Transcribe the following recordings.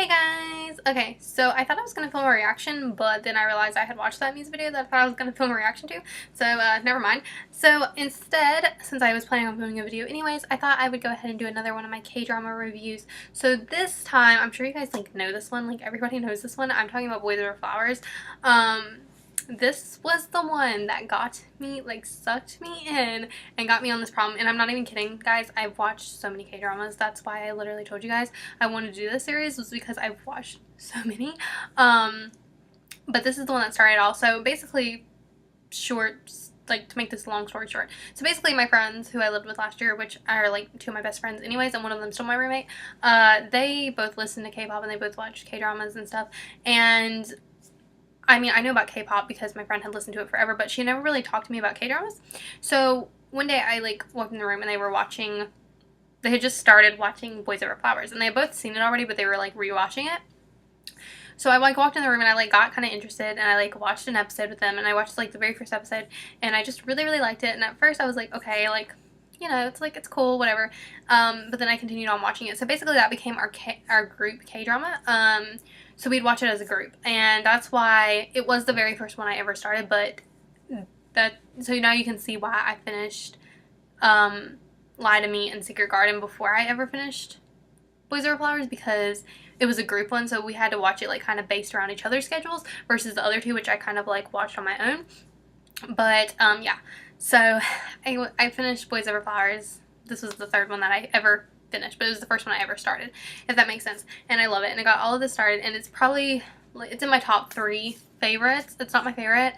Hey guys! Okay, so I thought I was going to film a reaction, but then I realized I had watched that music video that I thought I was going to film a reaction to, so never mind. So instead, since I was planning on filming a video anyways, I thought I would go ahead and do another one of my K-drama reviews. So this time, I'm sure you guys know this one, everybody knows this one. I'm talking about Boys Over Flowers. This was the one that got me, sucked me in and got me on this problem. And I'm not even kidding, guys. I've watched so many K-dramas. That's why I literally told you guys I wanted to do this series, was because I've watched so many. But this is the one that started it all. So basically, to make this long story short. So basically, my friends who I lived with last year, which are two of my best friends anyways, and one of them's still my roommate, they both listen to K-pop and they both watch K-dramas and stuff. And I mean, I know about K-pop because my friend had listened to it forever, but she never really talked to me about K-dramas. So one day I walked in the room and they had just started watching Boys Over Flowers, and they had both seen it already, but they were rewatching it. So I walked in the room and I got kind of interested, and I watched an episode with them, and I watched the very first episode, and I just really liked it. And at first I was okay, you know, it's cool, whatever. But then I continued on watching it. So basically that became our group K-drama. So we'd watch it as a group, and that's why it was the very first one I ever started. But so now you can see why I finished Lie to Me and Secret Garden before I ever finished Boys Over Flowers, because it was a group one, so we had to watch it kind of based around each other's schedules versus the other two, which I kind of watched on my own. But yeah, so I finished Boys Over Flowers. This was the third one that I ever finished, but it was the first one I ever started, if that makes sense. And I love it, and I got all of this started, and it's probably, it's in my top 3 favorites. It's not my favorite.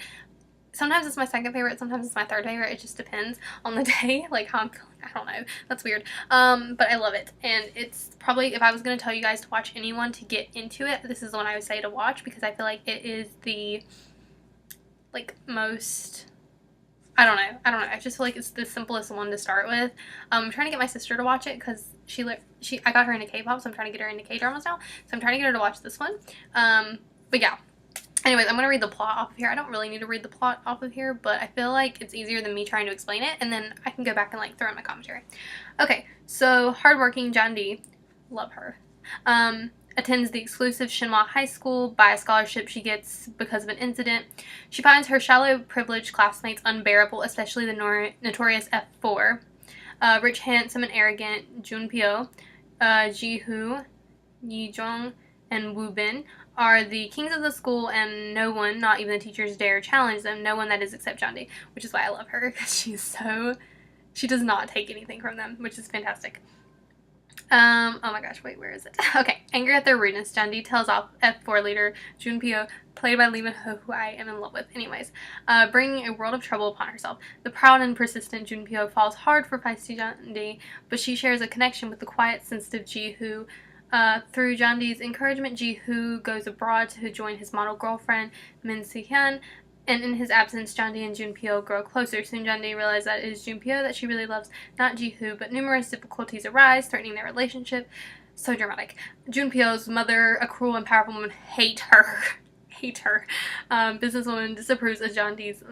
Sometimes it's my second favorite, sometimes it's my third favorite. It just depends on the day, how I'm feeling. I don't know. That's weird. But I love it. And it's probably, if I was going to tell you guys to watch anyone to get into it, this is the one I would say to watch, because I feel like it is the, most, I don't know. I just feel like it's the simplest one to start with. I'm trying to get my sister to watch it, because I got her into K-pop, so I'm trying to get her into K-dramas now. So I'm trying to get her to watch this one. But yeah. Anyways, I'm going to read the plot off of here. I don't really need to read the plot off of here, but I feel like it's easier than me trying to explain it, and then I can go back and throw in my commentary. Okay, so hardworking Jeondae, love her, attends the exclusive Shinhwa High School by a scholarship she gets because of an incident. She finds her shallow, privileged classmates unbearable, especially the notorious F4. Rich, handsome, and arrogant Junpyo, Jihoo, Yijong, and Woobin are the kings of the school, and no one, not even the teachers, dare challenge them. No one, that is, except Jeondae, which is why I love her, because she does not take anything from them, which is fantastic. Oh my gosh, wait, where is it? Okay, angry at their rudeness, Jeondae tells off F4 leader Junpyo, played by Lee Min-ho, who I am in love with. Anyways, bringing a world of trouble upon herself. The proud and persistent Junpyo falls hard for feisty Jeondae, but she shares a connection with the quiet, sensitive Jihoo. Through Jeondae's encouragement, Jihoo goes abroad to join his model girlfriend, Min Si-hyun, and in his absence, Jeondae and Junpyo grow closer. Soon Jeondae realizes that it is Junpyo that she really loves, not Jihoo, but numerous difficulties arise, threatening their relationship. So dramatic. Junpyo's mother, a cruel and powerful woman, hate her. Businesswoman disapproves of Jeondae's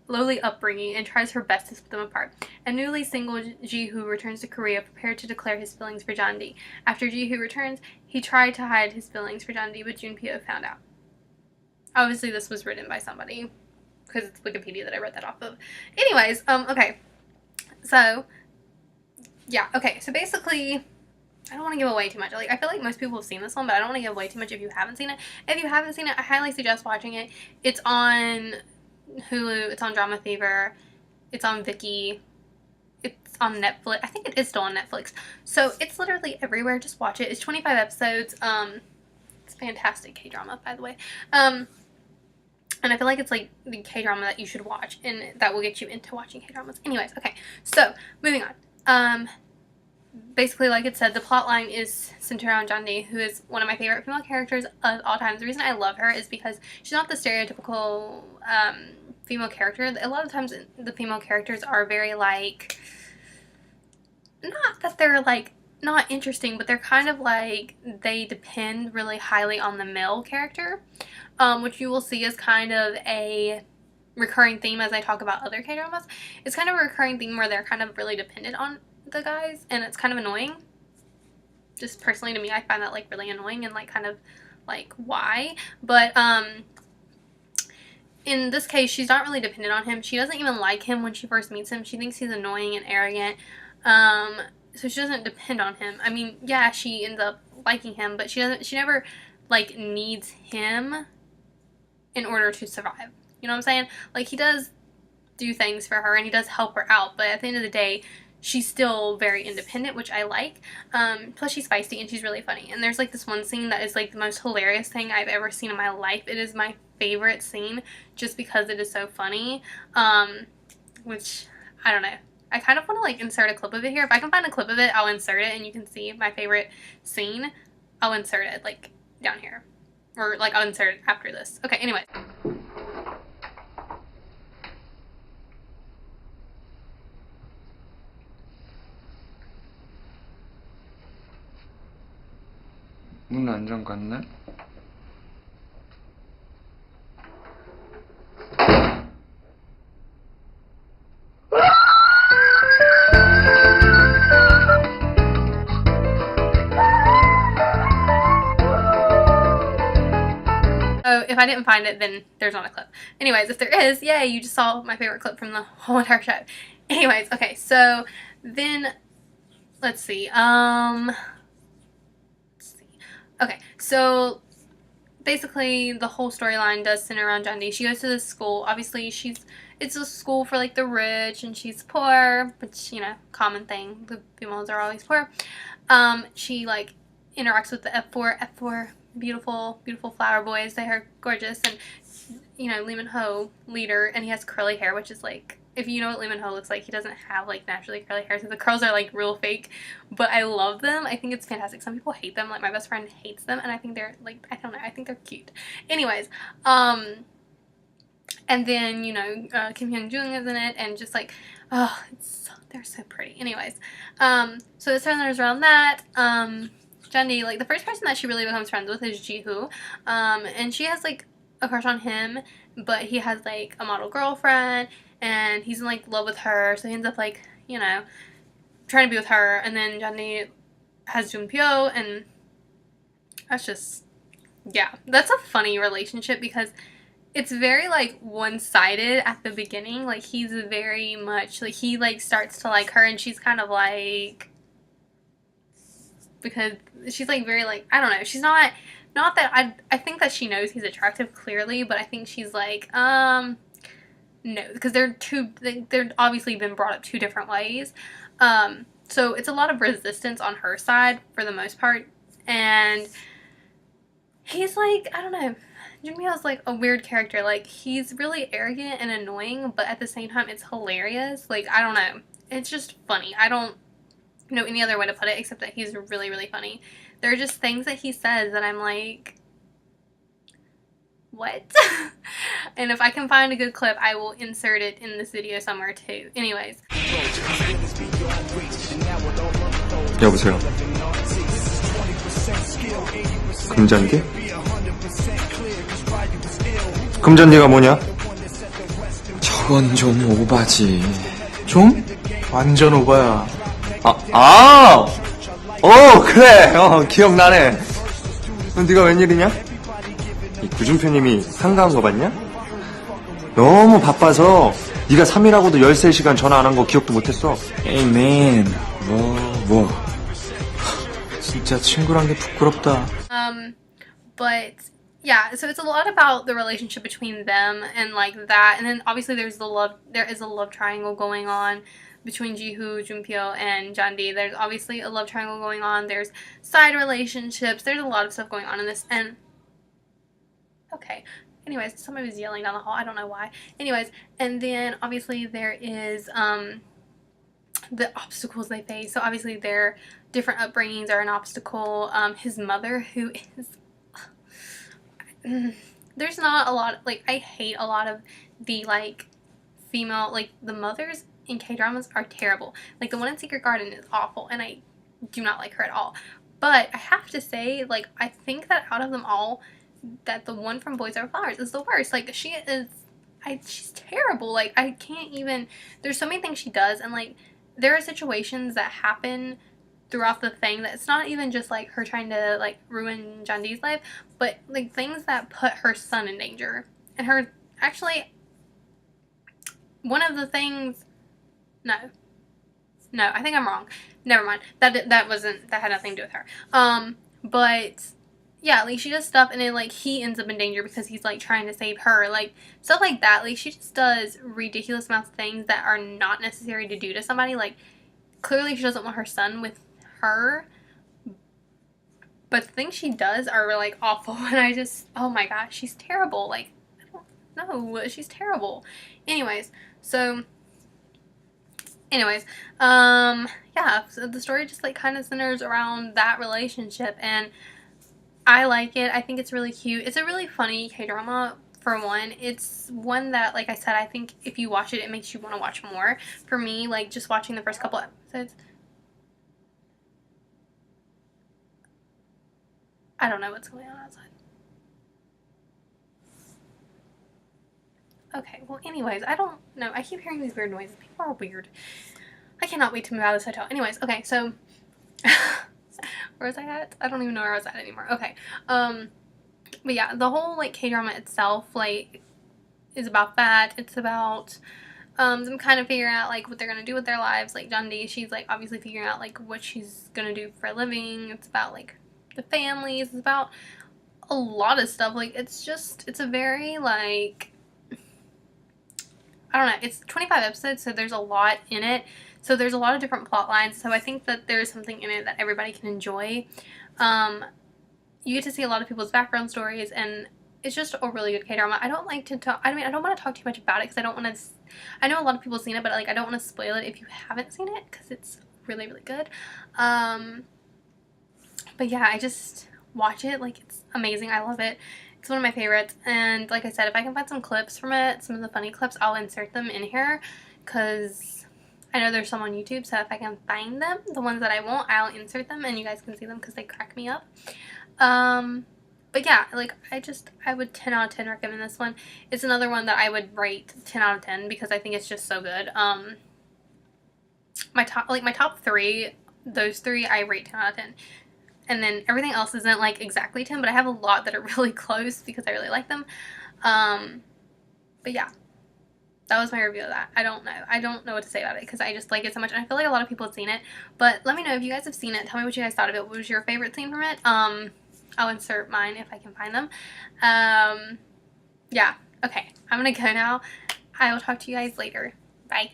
lowly upbringing and tries her best to split them apart. A newly single Jihoo returns to Korea, prepared to declare his feelings for Jeondae. After Jihoo returns, he tried to hide his feelings for Jeondae, but Junpyo found out. Obviously, this was written by somebody, because it's Wikipedia that I read that off of. Anyways, okay. So, yeah, okay. So basically, I don't want to give away too much. I feel like most people have seen this one, but I don't want to give away too much if you haven't seen it. If you haven't seen it, I highly suggest watching it. It's on Hulu, it's on Drama Fever, it's on Viki, it's on Netflix. I think it is still on Netflix. So it's literally everywhere. Just watch it. It's 25 episodes. It's fantastic K-drama, by the way. And I feel like it's the K-drama that you should watch, and that will get you into watching K-dramas. Anyways, okay. So moving on. Basically, like it said, the plot line is centered around Jeondae, who is one of my favorite female characters of all time. The reason I love her is because she's not the stereotypical female character. A lot of times the female characters are very not that they're not interesting, but they're kind of they depend really highly on the male character, which you will see is kind of a recurring theme as I talk about other K-dramas. It's kind of a recurring theme where they're kind of really dependent on the guys, and it's kind of annoying. just personally to me, I find that like really annoying and like kind of like why. But in this case, she's not really dependent on him. She doesn't even like him when she first meets him. She thinks he's annoying and arrogant. So she doesn't depend on him. I mean, yeah, she ends up liking him, but she never like needs him in order to survive. You know what I'm saying? Like, he does do things for her and he does help her out, but at the end of the day, she's still very independent, which I like. Plus she's feisty and she's really funny. And there's like this one scene that is like the most hilarious thing I've ever seen in my life. It is my favorite scene just because it is so funny. Which, I don't know. I kind of want to like insert a clip of it here. If I can find a clip of it, I'll insert it and you can see my favorite scene. I'll insert it like down here. Or like I'll insert it after this. Okay, anyway. 문 안 잠갔네? So if I didn't find it, then there's not a clip. Anyways, if there is, yay, you just saw my favorite clip from the whole entire show. Anyways, okay, so then let's see. Okay, so basically the whole storyline does center around Jeondae. She goes to this school. Obviously, it's a school for like the rich, and she's poor, which, you know, common thing. The females are always poor. She like interacts with the F4 beautiful flower boys. They are gorgeous, and you know, Lee Min-ho, leader, and he has curly hair, which is like, if you know what Lee Min-ho looks like, he doesn't have like naturally curly hair, so the curls are like real fake, but I love them. I think it's fantastic. Some people hate them, like my best friend hates them, and I think they're like, I don't know, I think they're cute. Anyways, and then, you know, Kim Hyun-jung is in it, and just like, oh, they're so pretty. Anyways, so it centers around that. Jeondae, like, the first person that she really becomes friends with is Ji-hoo, and she has like a crush on him, but he has like a model girlfriend, and he's in like love with her, so he ends up like, you know, trying to be with her. And then Jeondae has Junpyo, and that's just, yeah, that's a funny relationship because it's very like one-sided at the beginning. Like, he's very much like, he like starts to like her, and she's kind of like, because she's like very like, I don't know, she's not that, I think that she knows he's attractive clearly, but I think she's like, no, because they're obviously been brought up two different ways. So it's a lot of resistance on her side for the most part, and he's like, I don't know, Junmyo's like a weird character. Like, he's really arrogant and annoying, but at the same time it's hilarious. Like, I don't know, it's just funny. I don't know any other way to put it except that he's really, really funny. There are just things that he says that I'm like, what? And if I can find a good clip, I will insert it in this video somewhere too. Anyways. 여보세요. 금잔디? 금잔디가 뭐냐? 저건 좀 오바지. 좀? 완전 오바야. 그래. 기억나네. 네가 웬일이냐? 이 구준표님이 한가한 거 봤냐? 너무 바빠서 네가 3일하고도 13시간 전화 안 한 거 기억도 못했어. 에이, 맨. 뭐. 진짜 친구란 게 부끄럽다. But yeah, so it's a lot about the relationship between them and like that, and then obviously there is a love triangle going on between Ji-hoo, Junpyo, and Jeondae. There's obviously a love triangle going on. There's side relationships. There's a lot of stuff going on in this, and okay. Anyways, somebody was yelling down the hall. I don't know why. Anyways, and then obviously there is the obstacles they face. So obviously their different upbringings are an obstacle. His mother, who is there's not a lot, like, I hate a lot of the like female, like, the mothers in K-dramas are terrible. Like, the one in Secret Garden is awful, and I do not like her at all. But I have to say, like, I think that out of them all, that the one from Boys Over Flowers is the worst. Like, she's terrible. Like, I can't even, there's so many things she does, and like, there are situations that happen throughout the thing that it's not even just like her trying to like ruin John Dee's life, but like things that put her son in danger. And her actually one of the things no, I think I'm wrong. Never mind. That had nothing to do with her. But yeah, like she does stuff and then like he ends up in danger because he's like trying to save her, like stuff like that. Like she just does ridiculous amounts of things that are not necessary to do to somebody. Like clearly she doesn't want her son with her, but the things she does are like awful. And I just, oh my gosh, she's terrible. Like I don't know, she's terrible. Anyways, yeah, so the story just like kind of centers around that relationship, and I like it. I think it's really cute. It's a really funny K-drama. For one, it's one that, like I said, I think if you watch it, it makes you want to watch more. For me, like just watching the first couple episodes, I don't know what's going on outside. Okay, well anyways, I don't know. I keep hearing these weird noises. People are weird. I cannot wait to move out of this hotel. Anyways, okay, so where was I at? I don't even know where I was at anymore. Okay. But yeah, the whole like K-drama itself like is about that. It's about them kind of figuring out like what they're gonna do with their lives. Like John Dee, she's like obviously figuring out like what she's gonna do for a living. It's about like the families. It's about a lot of stuff. Like it's a very like, I don't know, it's 25 episodes, so there's a lot in it. So there's a lot of different plot lines. So I think that there's something in it that everybody can enjoy. You get to see a lot of people's background stories, and it's just a really good K-drama. I don't like to talk, I mean, I don't want to talk too much about it because I don't want to, I know a lot of people have seen it, but like I don't want to spoil it if you haven't seen it because it's really, really good. But yeah, I just watch it. Like it's amazing. I love it. It's one of my favorites. And like I said, if I can find some clips from it, some of the funny clips, I'll insert them in here because I know there's some on YouTube. So if I can find them, the ones that I won't, I'll insert them and you guys can see them because they crack me up. But yeah, like I would 10 out of 10 recommend this one. It's another one that I would rate 10 out of 10 because I think it's just so good. My top three, those three I rate 10 out of 10. And then everything else isn't like exactly 10, but I have a lot that are really close because I really like them. But yeah, that was my review of that. I don't know what to say about it because I just like it so much, and I feel like a lot of people have seen it. But let me know if you guys have seen it. Tell me what you guys thought of it. What was your favorite scene from it? I'll insert mine if I can find them. Yeah, okay, I'm gonna go now. I will talk to you guys later. Bye.